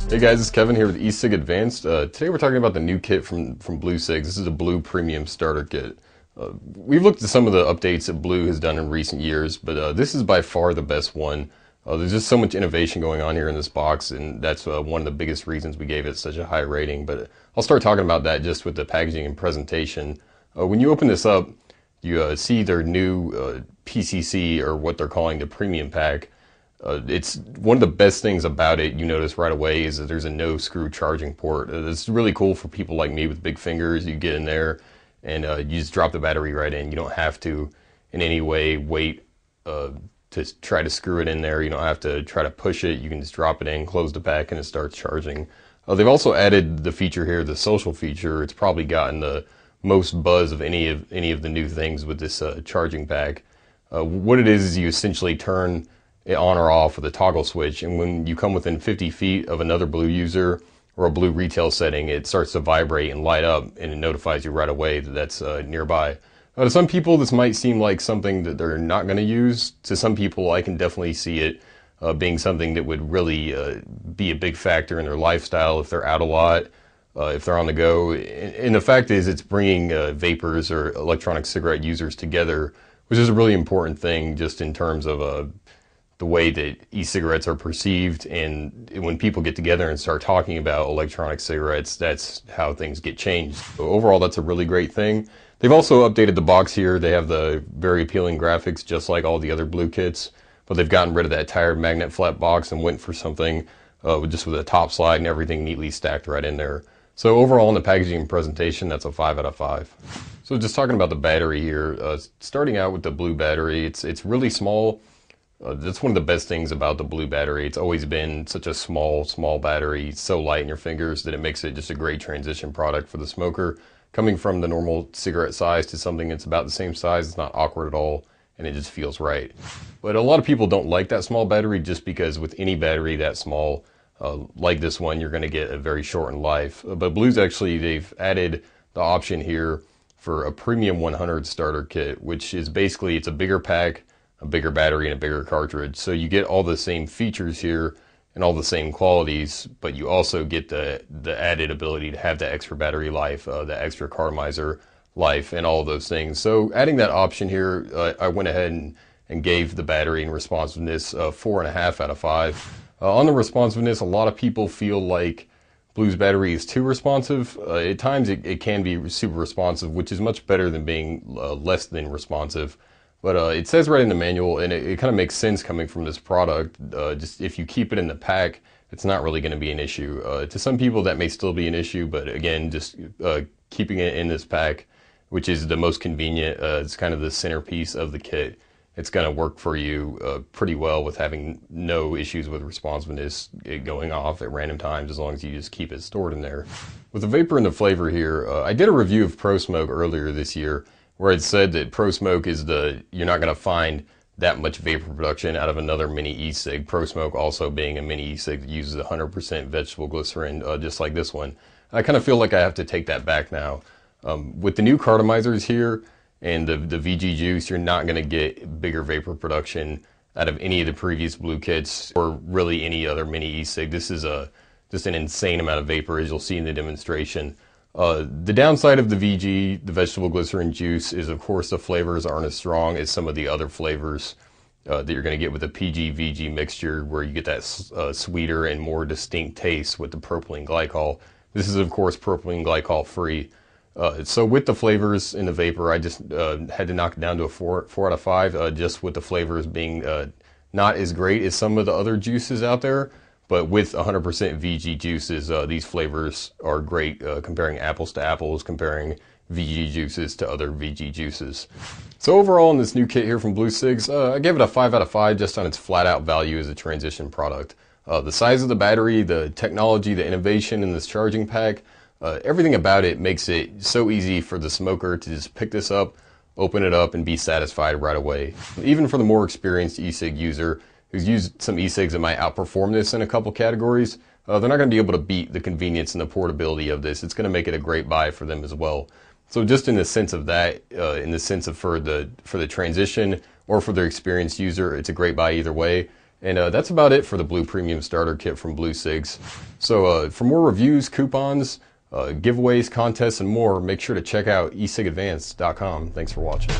Hey guys, it's Kevin here with eSig Advanced. Today we're talking about the new kit from Blue Cigs. This is a Blue Premium Starter Kit. We've looked at some of the updates that Blue has done in recent years, but this is by far the best one. There's just so much innovation going on here in this box, and that's one of the biggest reasons we gave it such a high rating. But I'll start talking about that just with the packaging and presentation. When you open this up, you see their new PCC, or what they're calling the Premium Pack. It's one of the best things about it, you notice right away, is that there's a no screw charging port. It's really cool for people like me with big fingers. You get in there and you just drop the battery right in. You don't have to in any way wait to try to screw it in there. You don't have to try to push it. You can just drop it in, close the pack, and it starts charging. They've also added the feature here, the social feature. It's probably gotten the most buzz of any of the new things with this charging pack. What it is you essentially turn it on or off with a toggle switch, and when you come within 50 feet of another Blue user or a Blue retail setting, it starts to vibrate and light up, and it notifies you right away that that's nearby. To some people, this might seem like something that they're not going to use. To some people, I can definitely see it being something that would really be a big factor in their lifestyle if they're out a lot, if they're on the go. And the fact is, it's bringing vapors or electronic cigarette users together, which is a really important thing just in terms of the way that e-cigarettes are perceived, and when people get together and start talking about electronic cigarettes, that's how things get changed. So overall, that's a really great thing. They've also updated the box here. They have the very appealing graphics, just like all the other Blue kits, but they've gotten rid of that tired magnet flat box and went for something just with a top slide and everything neatly stacked right in there. So overall, in the packaging and presentation, that's a 5 out of 5. So just talking about the battery here, starting out with the Blue battery, it's really small. That's one of the best things about the Blue battery. It's always been such a small battery, so light in your fingers that it makes it just a great transition product for the smoker. Coming from the normal cigarette size to something that's about the same size, it's not awkward at all, and it just feels right. But a lot of people don't like that small battery, just because with any battery that small, like this one, you're going to get a very shortened life. But Blue's they've added the option here for a Premium 100 starter kit, which is basically, it's a bigger pack, a bigger battery, and a bigger cartridge. So you get all the same features here and all the same qualities, but you also get the added ability to have the extra battery life, the extra cartomizer life, and all of those things. So adding that option here, I went ahead and gave the battery and responsiveness 4.5 out of 5. On the responsiveness, a lot of people feel like Blue's battery is too responsive. At times it can be super responsive, which is much better than being less than responsive. But it says right in the manual, and it kind of makes sense coming from this product, just if you keep it in the pack, it's not really going to be an issue. To some people that may still be an issue, but again, just keeping it in this pack, which is the most convenient, it's kind of the centerpiece of the kit. It's going to work for you pretty well with having no issues with responsiveness, it going off at random times, as long as you just keep it stored in there. With the vapor and the flavor here, I did a review of Pro Smoke earlier this year, where it said that Pro Smoke is you're not going to find that much vapor production out of another mini e-cig. Pro Smoke also being a mini e-cig that uses 100% vegetable glycerin, just like this one. I kind of feel like I have to take that back now. With the new cartomizers here and the VG juice, you're not going to get bigger vapor production out of any of the previous Blue kits, or really any other mini e-cig. This is just an insane amount of vapor, as you'll see in the demonstration. The downside of the VG, the vegetable glycerin juice, is of course the flavors aren't as strong as some of the other flavors that you're going to get with the PG-VG mixture, where you get that sweeter and more distinct taste with the propylene glycol. This is of course propylene glycol free. So with the flavors in the vapor, I just had to knock it down to a 4 out of 5, just with the flavors being not as great as some of the other juices out there. But with 100% VG juices, these flavors are great, comparing apples to apples, comparing VG juices to other VG juices. So overall, in this new kit here from Blue Cigs, I gave it a 5 out of 5 just on its flat out value as a transition product. The size of the battery, the technology, the innovation in this charging pack, everything about it makes it so easy for the smoker to just pick this up, open it up, and be satisfied right away. Even for the more experienced e-cig user, who's used some e-cigs that might outperform this in a couple categories, they're not going to be able to beat the convenience and the portability of this. It's going to make it a great buy for them as well. So just in the sense of that, in the sense of for the transition or for the experienced user, it's a great buy either way. And that's about it for the Blue Premium Starter Kit from Blue Cigs. So for more reviews, coupons, giveaways, contests, and more, make sure to check out ecigadvanced.com. Thanks for watching.